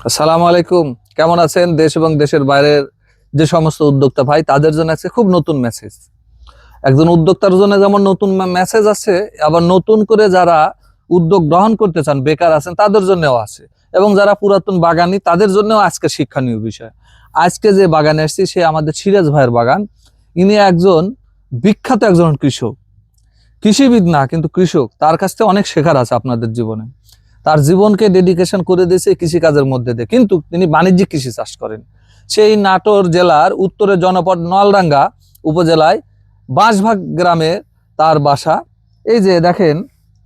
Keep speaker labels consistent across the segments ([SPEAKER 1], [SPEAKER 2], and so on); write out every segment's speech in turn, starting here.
[SPEAKER 1] আসসালামু আলাইকুম। কেমন আছেন? দেশ এবং দেশের বাইরের যে সমস্ত উদ্যোক্তা ভাই, তাদের জন্য আছে খুব নতুন মেসেজ। একজন উদ্যোক্তার জন্য যেমন নতুন মেসেজ আছে, আবার নতুন করে যারা উদ্যোগ গ্রহণ করতে চান, বেকার আছেন, তাদের জন্যও আছে। এবং যারা পুরাতন বাগানি, তাদের জন্যও আজকে শিক্ষণীয় বিষয়। আজকে যে বাগানে এসেছি, সে আমাদের সিরাজ ভাইয়ের বাগান। ইনি একজন বিখ্যাত একজন কৃষক, কৃষিবিদ না কিন্তু কৃষক। তার কাছ থেকে অনেক শেখার আছে আপনাদের জীবনে। তার জীবনকে ডেডিকেশন করে দিয়েছে কৃষিকাজের মধ্যে দিয়ে, কিন্তু তিনি বাণিজ্যিক কৃষি চাষ করেন। সেই নাটোর জেলার উত্তরে জনপদ নলডাঙ্গা উপজেলায় বাঁশভাগ গ্রামে তার বাসা। এই যে দেখেন,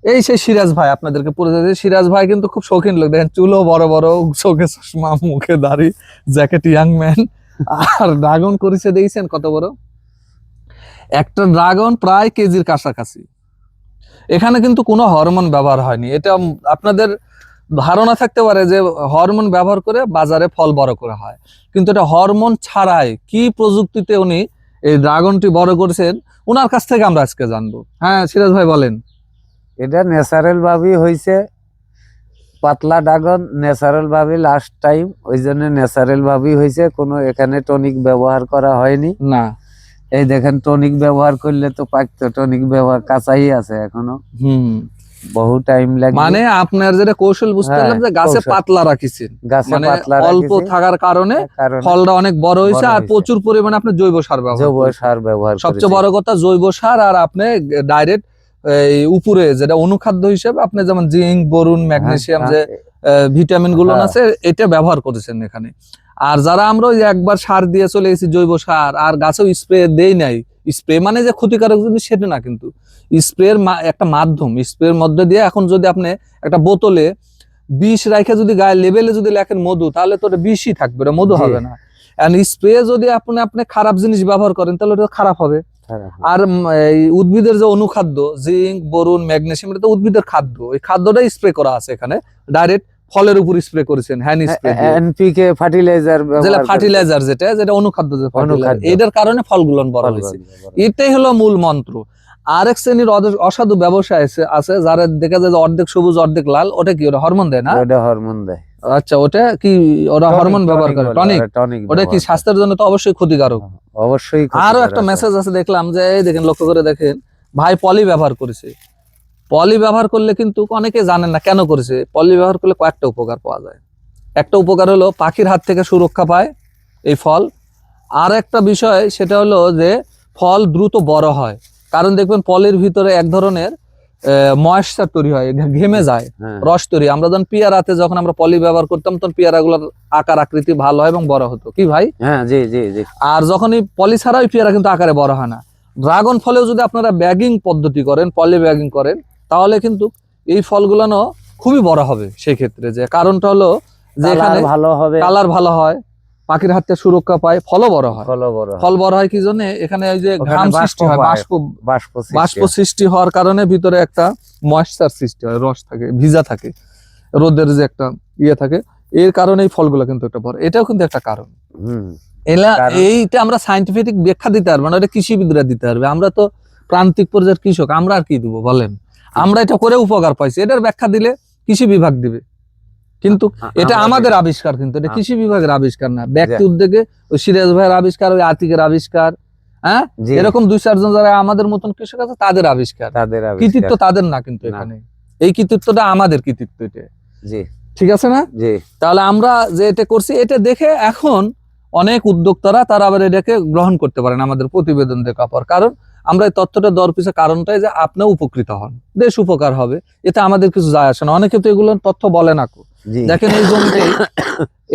[SPEAKER 1] এই সেই সিরাজ ভাই, আপনাদেরকে পরিচয় দিই। সিরাজ ভাই কিন্তু খুব শৌখিন লোক। দেখেন, চুলও বড় বড়, চোখে চশমা, মুখে দাড়ি, জ্যাকেট, ইয়াং ম্যান। আর ড্রাগন করেছে দেখছেন কত বড় একটা ড্রাগন, প্রায় কেজির কাছাকাছি। এখানে কিন্তু কোনো হরমোন ব্যবহার হয়নি। এটা আপনাদের ধারণা থাকতে পারে যে হরমোন ব্যবহার করে বাজারে ফল বড় করা হয়, কিন্তু এটা হরমোন ছাড়াই কি প্রযুক্তিতে উনি এই ড্রাগনটি বড় করেছেন, ওনার কাছ থেকে আমরা আজকে জানবো। হ্যাঁ সিরাজ ভাই বলেন।
[SPEAKER 2] এটা ন্যাচারাল ভাবেই হয়েছে, পাতলা ড্রাগন ন্যাচারাল ভাবে লাস্ট টাইম, ওই জন্য ন্যাচারাল ভাবেই হয়েছে, কোনো এখানে টনিক ব্যবহার করা হয়নি।
[SPEAKER 1] না,
[SPEAKER 2] এই দেখেন, টনিক ব্যবহার করলে তো পাকতো, টনিক ব্যবহার কাঁচাই আছে এখনো, বহু টাইম লাগবে।
[SPEAKER 1] মানে আপনার যেটা কৌশল বুঝতে পারলাম যে গাছে পাতলা রাখিছেন,
[SPEAKER 2] গাছে
[SPEAKER 1] মানে
[SPEAKER 2] পাতলা
[SPEAKER 1] অল্প থাকার কারণে ফলটা অনেক বড় হয়েছে, আর প্রচুর পরিমাণে আপনি জৈব সার ব্যবহার সবচেয়ে বড় কথা জৈব সার। আর আপনি ডাইরেক্ট এই উপরে যেটা অনুখাদ্য হিসেবে আপনি যেমন জিঙ্ক, বোরন, ম্যাগনেসিয়াম, যে ভিটামিন গুলো আছে, এটা ব্যবহার করেছেন এখানে। আর যারা আমরা ওই একবার সার দিয়ে চলে গেছি, জৈব সার, আর গাছেও স্প্রে দেই নাই। স্প্রে মানে যে ক্ষতিকারক জিনিস সেটা না, কিন্তু স্প্রের একটা মাধ্যম। স্প্রের মধ্যে দিয়ে এখন যদি আপনি একটা বোতলে বিষ রাখে যদি গায়ে লেবেলে যদি লেখেন মধু, তাহলে তো ওটা বিষই থাকবে, ওটা মধু হবে না। স্প্রে যদি আপনি খারাপ জিনিস ব্যবহার করেন, তাহলে ওটা খারাপ হবে। আর এই উদ্ভিদের যে অনুখাদ্য, জিঙ্ক, বোরন, ম্যাগনেসিয়াম, এটা তো উদ্ভিদের খাদ্য। এই খাদ্যটাই স্প্রে করা আছে এখানে, ডাইরেক্ট ফলের উপর স্প্রে করেছেন হ্যান্ড স্প্রে দিয়ে।
[SPEAKER 2] এনপিকে ফার্টিলাইজার,
[SPEAKER 1] যেটা অনুখাদ্য, যে ফার্টিলাইজার, এটার কারণে ফলগুলো বড় হয়েছে। এটাই হলো মূল মন্ত্র। আরেক শ্রেণীর অসাধু ব্যবসায় আছে যারা দেখা যায় অর্ধেক সবুজ অর্ধেক লাল, ওটা কি, ওটা হরমোন দেয় না?
[SPEAKER 2] ওটা হরমোন দেয়।
[SPEAKER 1] আচ্ছা, ওটা কি, ওরা হরমোন ব্যবহার করে? টনিক। ওটা কি স্বাস্থ্যের জন্য তো অবশ্যই ক্ষতিকারক।
[SPEAKER 2] অবশ্যই।
[SPEAKER 1] আরো একটা মেসেজ আছে দেখলাম, যে এই দেখেন, লক্ষ্য করে দেখেন, ভাই পলি ব্যবহার করেছে। পলি ব্যবহার করলে কিন্তু অনেকে জানেন না কেন করেছে। পলি ব্যবহার করলে কয়েকটা উপকার পাওয়া যায়। একটা উপকার হলো পাখির হাত থেকে সুরক্ষা পায় এই ফল। আর একটা বিষয় সেটা হলো যে ফল দ্রুত বড় হয়, কারণ দেখবেন পলির ভিতরে এক ধরনের ময়েশ্চার তৈরি হয়, ঘেমে যায়, রস তৈরি। আমরা যখন পেয়ারাতে যখন আমরা পলি ব্যবহার করতাম, তখন পেয়ারাগুলোর আকার আকৃতি ভালো হয় এবং বড় হতো, কি ভাই? আর যখনই পলি ছাড়া ওই পেয়ারা কিন্তু আকারে বড় হয় না। ড্রাগন ফলেও যদি আপনারা ব্যাগিং পদ্ধতি করেন, পলি ব্যাগিং করেন, তাহলে কিন্তু এই ফলগুলো খুবই বড় হবে। সেই ক্ষেত্রে যে কারণটা হলো যে এখানে কালার ভালো হয়, পাখির হাত থেকে সুরক্ষা পায়, ফলও বড় হয়। ফল বড় হয় কি জন্য? এখানে ওই যে ঘাম সৃষ্টি হয়, বাষ্প সৃষ্টি হওয়ার কারণে ভিতরে একটা ময়েশ্চার সৃষ্টি হয়, রস থাকে, ভিজা থাকে, রোদের যে একটা ইয়ে থাকে, এর কারণে এই ফলগুলো কিন্তু একটা বড়। এটাও কিন্তু একটা কারণ। এইটা আমরা সাইন্টিফিক ব্যাখ্যা দিতে পারবো না, এটা কৃষিবিদরা দিতে পারবে। আমরা তো প্রান্তিক পর্যায়ের কৃষক, আমরা আর কি দিব বলেন? আমরা এটা করে উপকার পাইছি, এটার ব্যাখ্যা দিলে কৃষি বিভাগ দিবে, কিন্তু এটা আমাদের আবিষ্কার, কিন্তু এটা কৃষি বিভাগের আবিষ্কার না। ব্যক্তি উদ্যোগে ওই সিরাজ ভাইয়ের আবিষ্কার, ওই আতিকের আবিষ্কার, হ্যাঁ, এরকম 2-4 জন যারা আমাদের মতন কৃষক আছে, তাদের আবিষ্কার। কৃতিত্ব তাদের না, কিন্তু এখানে এই কৃতিত্বটা আমাদের কৃতিত্ব। এটা ঠিক আছে না? তাহলে আমরা যে এটা করছি, এটা দেখে এখন অনেক উদ্যোক্তারা তারা আবার এটাকে গ্রহণ করতে পারেন আমাদের প্রতিবেদন দেখার পর। কারণ আমরা এই তথ্যটা দেওয়ার পিছনে কারণটাই যে আপনিও উপকৃত হন, দেশ উপকার হবে, এতে আমাদের কিছু যায় আসে না। অনেকে তো এগুলো তথ্য বলে না। দেখেন এই জমিতে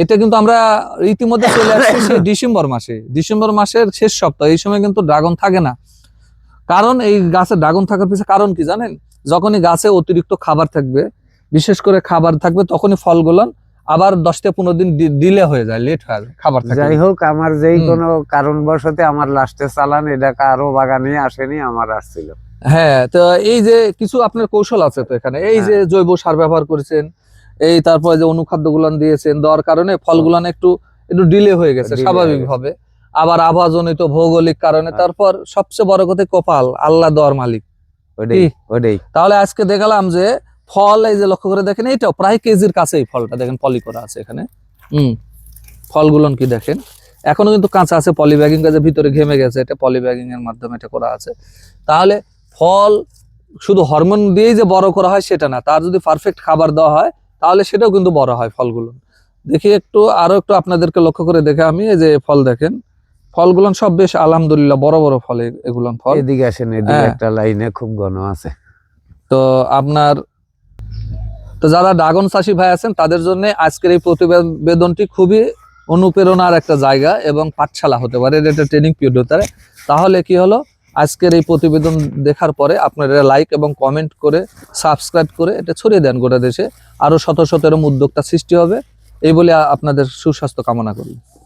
[SPEAKER 1] এটা কিন্তু আমরা ইতিমধ্যে চলে আসছি সেই ডিসেম্বর মাসের শেষ সপ্তাহ। এই সময় কিন্তু ড্রাগন থাকে না। কারণ এই গাছে ড্রাগন থাকার পিছনে কারণ কি জানেন? যখনই গাছে অতিরিক্ত খাবার থাকবে, বিশেষ করে খাবার থাকবে, তখনই ফলগুলো আবার 10 থেকে 15 দিন ডিলে হয়ে যায়, লেট হয় খাবার থাকে।
[SPEAKER 2] যাই হোক, আমার যেই কোনো কারণবশত আমার লাস্টে চালান এটা কারো বাগানে আসেনি, আমার আসছিল।
[SPEAKER 1] হ্যাঁ, তো এই যে কিছু আপনার কৌশল আছে তো এখানে, এই যে জৈব সার ব্যবহার করেছেন, এই তারপরে যে অনুখাদ্য গুলান দিয়েছেন, দেওয়ার কারণে ফলগুলান একটু ডিলে হয়ে গেছে স্বাভাবিক ভাবে। আবার আবহাওয়াজনিত ভৌগোলিক কারণে, তারপর সবচেয়ে বড় কথা কপাল, আল্লাহ দেওয়ার মালিক। তাহলে আজকে দেখালাম যে ফল, এই যে লক্ষ্য করে দেখেন, এইটাও প্রায় কেজির কাছে এই ফলটা দেখেন পলি করা আছে এখানে। ফলগুলো কি দেখেন, এখনো কিন্তু কাঁচা আছে, পলিব্যাগিং কাজে ভিতরে ঘেমে গেছে, এটা পলিব্যাগিং এর মাধ্যমে এটা করা আছে। তাহলে ফল শুধু হরমোন দিয়েই যে বড় করা হয় সেটা না, তার যদি পারফেক্ট খাবার দেওয়া হয় তাহলে সেটাও কিন্তু বড় হয় ফলগুলো। দেখি একটু আরো একটু আপনাদেরকে লক্ষ্য করে দেখে আমি, এই যে ফল দেখেন, ফলগুলো সব বেশ আলহামদুলিল্লাহ বড় বড় ফল এগুলো ফল।
[SPEAKER 2] এদিকে আসেন, এদিকে
[SPEAKER 1] হ্যাঁ।
[SPEAKER 2] একটা লাইনে খুব ঘন আছে।
[SPEAKER 1] তো আপনার, তো যারা ড্রাগন চাষী ভাই আছেন তাদের জন্য আজকের এই প্রতিবেদনটি খুবই অনুপ্রেরণার একটা জায়গা এবং পাঠশালা হতে পারে, এটা ট্রেনিং পিরিয়ড হতে পারে। তাহলে কি হলো, আজকের এই প্রতিবেদন দেখার পরে আপনারা লাইক এবং কমেন্ট করে সাবস্ক্রাইব করে এটা ছড়িয়ে দেন গোটা দেশে, আরো শত শত এরকম উদ্যোক্তা সৃষ্টি হবে। এই বলে আপনাদের সুস্বাস্থ্য কামনা করি।